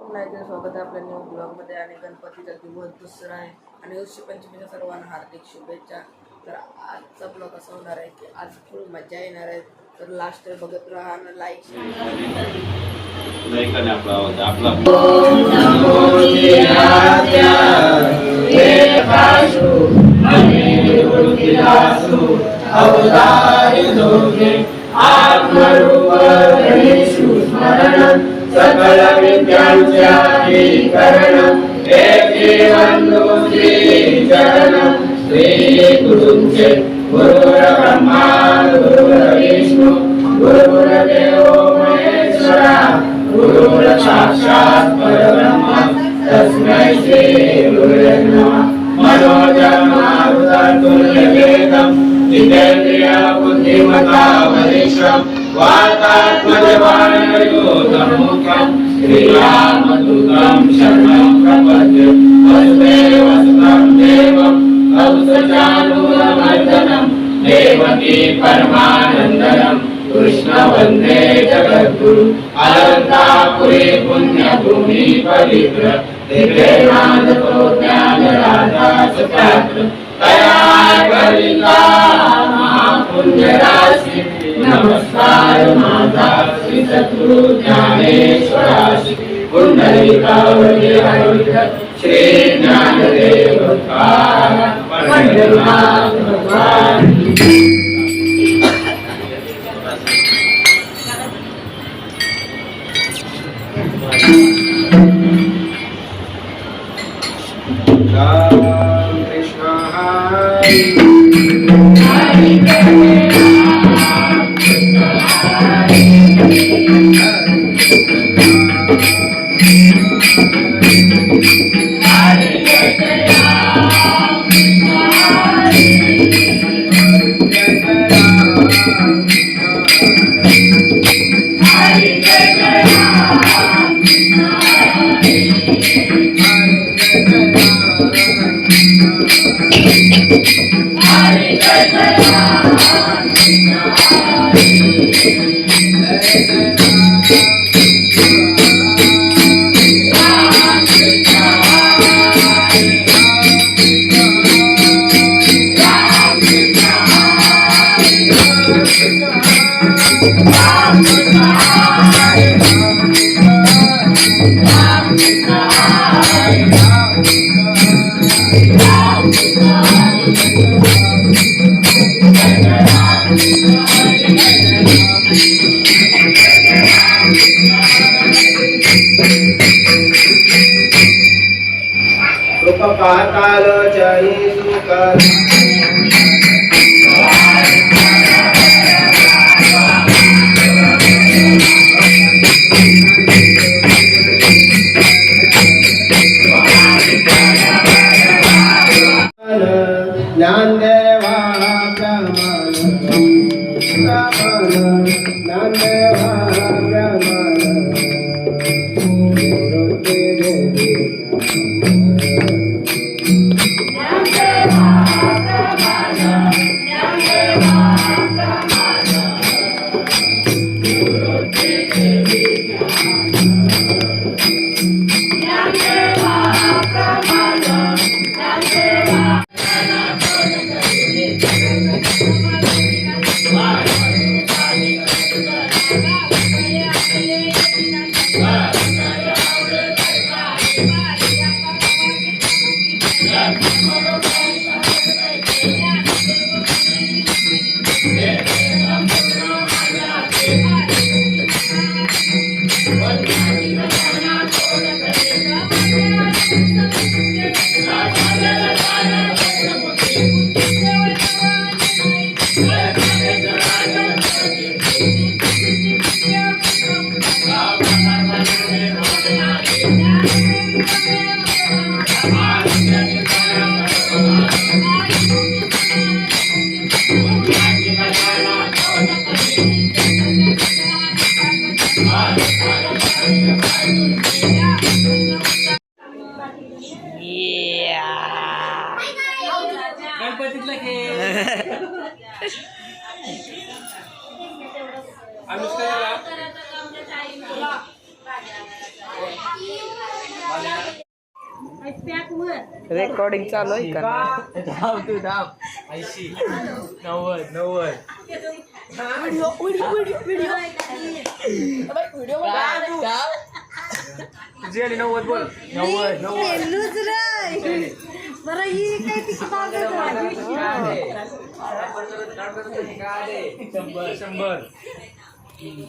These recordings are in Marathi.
पुन्हा एकदा स्वागत आहे आपल्या न्यू ब्लॉगमध्ये. आणि गणपतीचा दिवस दुसरा आहे आणि ऋषी पंचमीच्या सर्वांना हार्दिक शुभेच्छा. तर आजचा ब्लॉग असा होणार आहे की आज फुल मजा येणार आहे. तर लास्ट बघत राहा आणि लाईक सकल विद्यांच्याकरणं एकेवन्दो श्रीचरणं श्री गुरुंचे गुरुर्ब्रह्मा गुरुर्विष्णु गुरुर्देवो महेश्वरा गुरुर्साक्षात् परब्रह्म तस्मै श्री गुरुवे नमः. मनोजन्मारुतं तुल्यवेदं जितेन्द्रिय बुद्धिमता वरिष्ठं वातात्मजवानयोतमुखं श्रीरामदूतं शरणं प्रपद्ये. वसुदेवसुतं देवं कंसचाणूरमर्दनं देवकी परमानन्दनं कृष्ण वन्दे जगद्गुरु. अलंकापुरी पुण्यभूमि पवित्र दिव्ये नादतो ज्ञानराजा सुपात्र तया कलिका महापुण्यराशि. नमस्कार माझा श्री सद्गुरु ज्ञानेश्वराशी. पुंडलिकावरी हरिविठ्ठल श्री ज्ञानदेव पंढरीनाथ भगवान. राम कृष्ण पाताल जय सुकर ज्ञानदेवा रेकॉर्डिंग चालू आहे का? धाव तू धाव 80 90 तुझी आली 90 बोल 100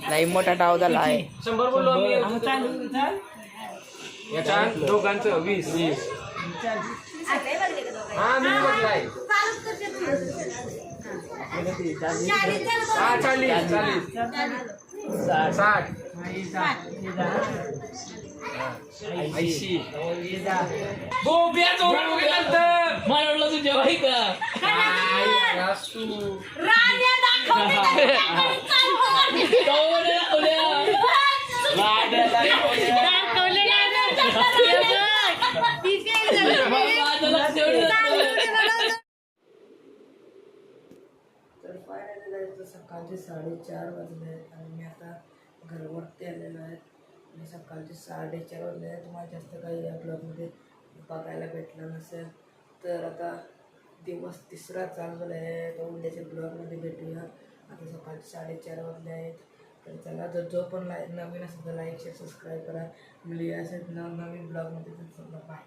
नाही मोठा डाव झाला आहे. 100 बोललो आम्ही याच्या दोघांचं 20 हा मी बघलाय हा 40 60 80 गोब्याचं मला तुझ्या भाई का तर फायनली जायचं सकाळचे 4:30 वाजले आहेत आणि मी आता घरवरती आलेलो आहे आणि सकाळचे 4:30 वाजले आहेत. तुम्हाला जास्त काही या ब्लॉगमध्ये बघायला भेटलं नसेल तर आता दिवस तिसरा चालू झाला आहे. तो उद्याच्या ब्लॉगमध्ये भेटूया. आता सकाळचे 4:30 वाजले आहेत. तर चला जो पण नवीन असेल तर लाईक शेअर सबस्क्राईब करा. मिळूया असेल नवीन ब्लॉगमध्ये. बाय.